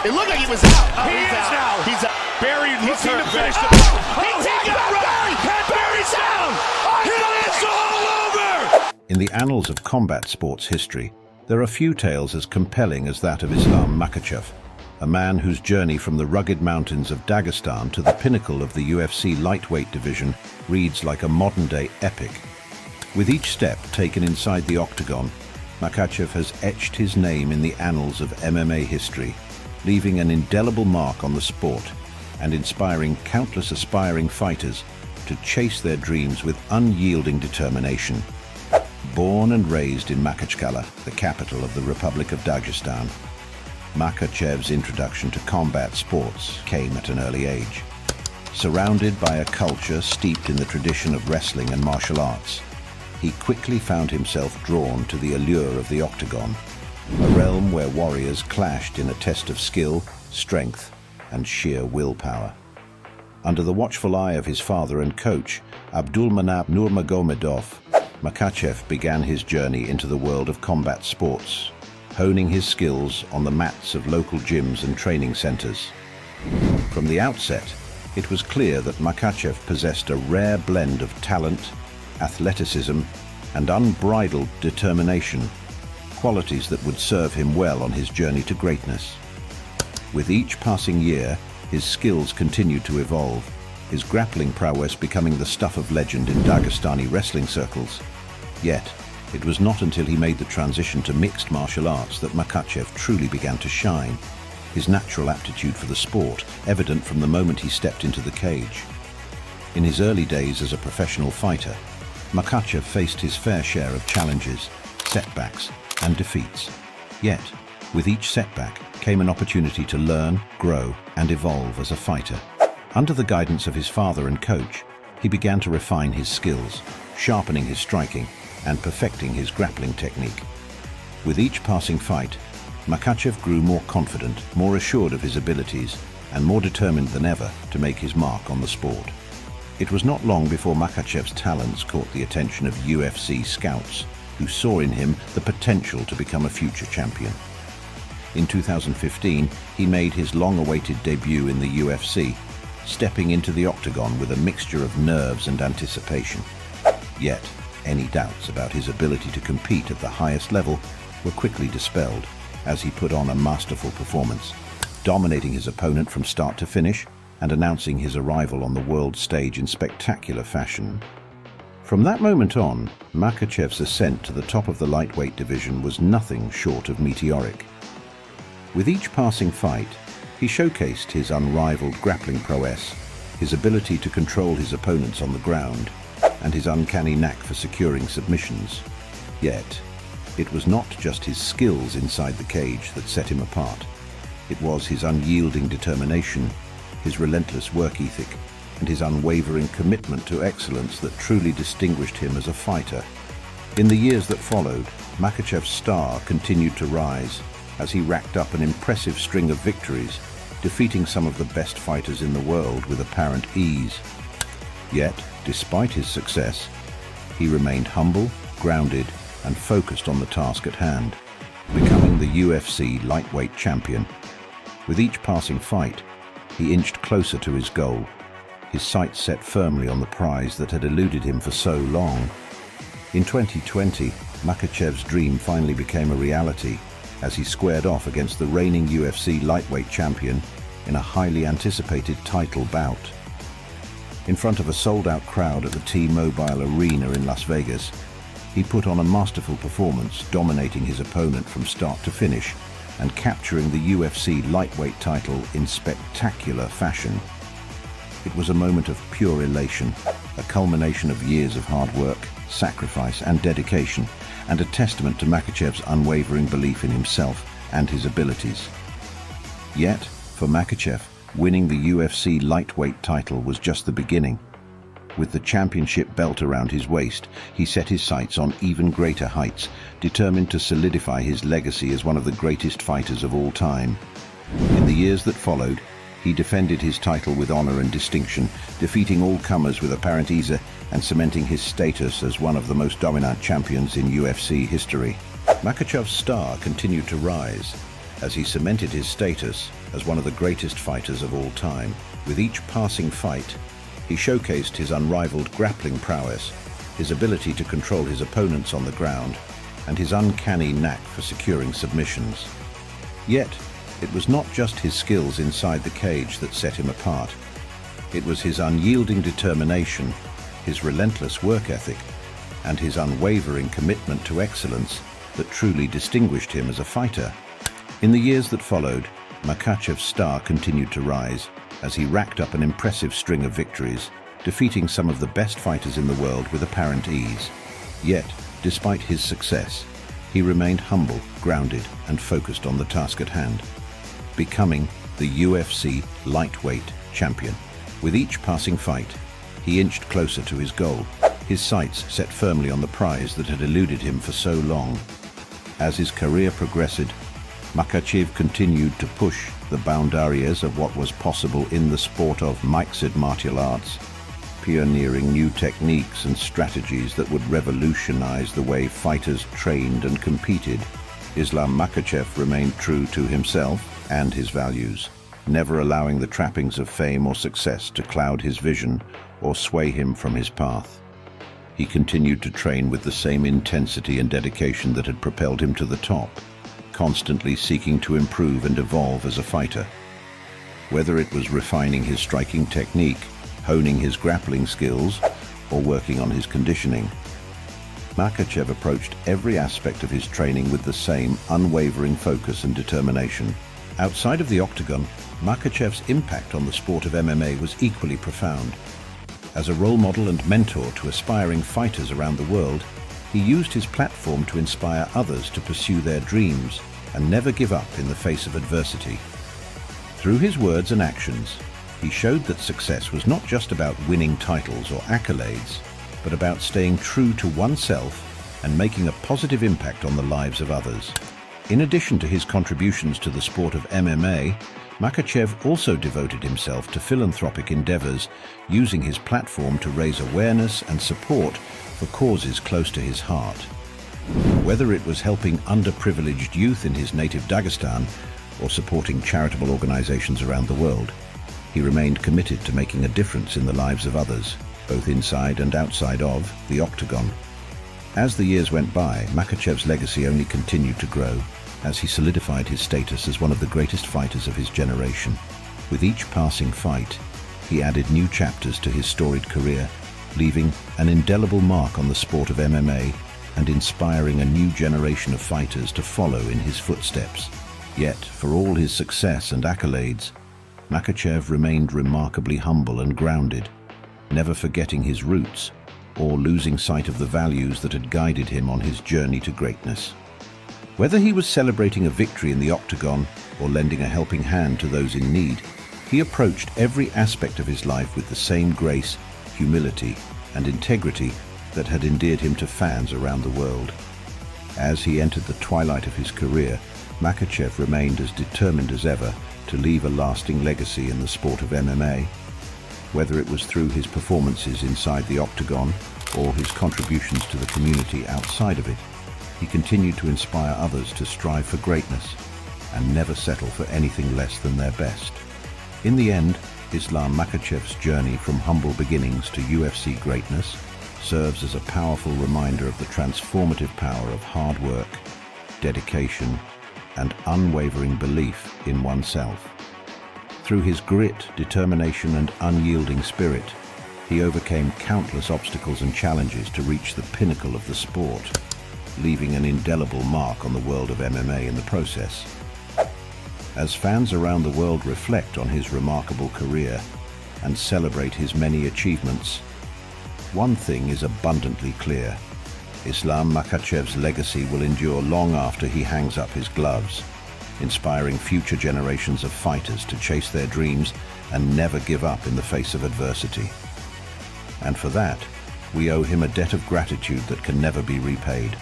It looked like he was out. Oh, He is out. now. He's out. Buried. He's Looking hurt. to finish the He got Barry. Barry's down. It's all over. In the annals of combat sports history, there are few tales as compelling as that of Islam Makhachev, a man whose journey from the rugged mountains of Dagestan to the pinnacle of the UFC lightweight division reads like a modern-day epic. With each step taken inside the octagon, Makhachev has etched his name in the annals of MMA history, leaving an indelible mark on the sport and inspiring countless aspiring fighters to chase their dreams with unyielding determination. Born and raised in Makhachkala, the capital of the Republic of Dagestan, Makhachev's introduction to combat sports came at an early age. Surrounded by a culture steeped in the tradition of wrestling and martial arts, he quickly found himself drawn to the allure of the octagon, a realm where warriors clashed in a test of skill, strength, and sheer willpower. Under the watchful eye of his father and coach, Abdulmanap Nurmagomedov, Makhachev began his journey into the world of combat sports, honing his skills on the mats of local gyms and training centers. From the outset, it was clear that Makhachev possessed a rare blend of talent, athleticism, and unbridled determination, qualities that would serve him well on his journey to greatness. With each passing year, his skills continued to evolve, his grappling prowess becoming the stuff of legend in Dagestani wrestling circles. Yet, it was not until he made the transition to mixed martial arts that Makhachev truly began to shine, his natural aptitude for the sport evident from the moment he stepped into the cage. In his early days as a professional fighter, Makhachev faced his fair share of challenges, setbacks, and defeats. Yet, with each setback came an opportunity to learn, grow, and evolve as a fighter. Under the guidance of his father and coach, he began to refine his skills, sharpening his striking and perfecting his grappling technique. With each passing fight, Makhachev grew more confident, more assured of his abilities, and more determined than ever to make his mark on the sport. It was not long before Makhachev's talents caught the attention of UFC scouts, who saw in him the potential to become a future champion. In 2015, he made his long-awaited debut in the UFC, stepping into the octagon with a mixture of nerves and anticipation. Yet, any doubts about his ability to compete at the highest level were quickly dispelled as he put on a masterful performance, dominating his opponent from start to finish and announcing his arrival on the world stage in spectacular fashion. From that moment on, Makhachev's ascent to the top of the lightweight division was nothing short of meteoric. With each passing fight, he showcased his unrivaled grappling prowess, his ability to control his opponents on the ground, and his uncanny knack for securing submissions. Yet, it was not just his skills inside the cage that set him apart. It was his unyielding determination, his relentless work ethic, and his unwavering commitment to excellence that truly distinguished him as a fighter. In the years that followed, Makhachev's star continued to rise as he racked up an impressive string of victories, defeating some of the best fighters in the world with apparent ease. Yet, despite his success, he remained humble, grounded, and focused on the task at hand, becoming the UFC lightweight champion. With each passing fight, he inched closer to his goal, his sights set firmly on the prize that had eluded him for so long. In 2020, Makhachev's dream finally became a reality as he squared off against the reigning UFC lightweight champion in a highly anticipated title bout. In front of a sold-out crowd at the T-Mobile Arena in Las Vegas, he put on a masterful performance, dominating his opponent from start to finish and capturing the UFC lightweight title in spectacular fashion. It was a moment of pure elation, a culmination of years of hard work, sacrifice, and dedication, and a testament to Makhachev's unwavering belief in himself and his abilities. Yet, for Makhachev, winning the UFC lightweight title was just the beginning. With the championship belt around his waist, he set his sights on even greater heights, determined to solidify his legacy as one of the greatest fighters of all time. In the years that followed, he defended his title with honor and distinction, defeating all comers with apparent ease and cementing his status as one of the most dominant champions in UFC history. Makhachev's star continued to rise, as he cemented his status as one of the greatest fighters of all time. With each passing fight, he showcased his unrivaled grappling prowess, his ability to control his opponents on the ground, and his uncanny knack for securing submissions. Yet, it was not just his skills inside the cage that set him apart. It was his unyielding determination, his relentless work ethic, and his unwavering commitment to excellence that truly distinguished him as a fighter. In the years that followed, Makhachev's star continued to rise as he racked up an impressive string of victories, defeating some of the best fighters in the world with apparent ease. Yet, despite his success, he remained humble, grounded, and focused on the task at hand, becoming the UFC lightweight champion. With each passing fight, he inched closer to his goal, his sights set firmly on the prize that had eluded him for so long. As his career progressed, Makhachev continued to push the boundaries of what was possible in the sport of mixed martial arts, pioneering new techniques and strategies that would revolutionize the way fighters trained and competed. Islam Makhachev remained true to himself and his values, never allowing the trappings of fame or success to cloud his vision or sway him from his path. He continued to train with the same intensity and dedication that had propelled him to the top, constantly seeking to improve and evolve as a fighter. Whether it was refining his striking technique, honing his grappling skills, or working on his conditioning, Makhachev approached every aspect of his training with the same unwavering focus and determination. Outside of the octagon, Makhachev's impact on the sport of MMA was equally profound. As a role model and mentor to aspiring fighters around the world, he used his platform to inspire others to pursue their dreams and never give up in the face of adversity. Through his words and actions, he showed that success was not just about winning titles or accolades, but about staying true to oneself and making a positive impact on the lives of others. In addition to his contributions to the sport of MMA, Makhachev also devoted himself to philanthropic endeavors, using his platform to raise awareness and support for causes close to his heart. Whether it was helping underprivileged youth in his native Dagestan or supporting charitable organizations around the world, he remained committed to making a difference in the lives of others, both inside and outside of the octagon. As the years went by, Makhachev's legacy only continued to grow as he solidified his status as one of the greatest fighters of his generation. With each passing fight, he added new chapters to his storied career, leaving an indelible mark on the sport of MMA and inspiring a new generation of fighters to follow in his footsteps. Yet, for all his success and accolades, Makhachev remained remarkably humble and grounded, never forgetting his roots or losing sight of the values that had guided him on his journey to greatness. Whether he was celebrating a victory in the octagon or lending a helping hand to those in need, he approached every aspect of his life with the same grace, humility, and integrity that had endeared him to fans around the world. As he entered the twilight of his career, Makhachev remained as determined as ever to leave a lasting legacy in the sport of MMA. Whether it was through his performances inside the octagon or his contributions to the community outside of it, he continued to inspire others to strive for greatness and never settle for anything less than their best. In the end, Islam Makhachev's journey from humble beginnings to UFC greatness serves as a powerful reminder of the transformative power of hard work, dedication, and unwavering belief in oneself. Through his grit, determination, and unyielding spirit, he overcame countless obstacles and challenges to reach the pinnacle of the sport, leaving an indelible mark on the world of MMA in the process. As fans around the world reflect on his remarkable career and celebrate his many achievements, one thing is abundantly clear: Islam Makhachev's legacy will endure long after he hangs up his gloves, inspiring future generations of fighters to chase their dreams and never give up in the face of adversity. And for that, we owe him a debt of gratitude that can never be repaid.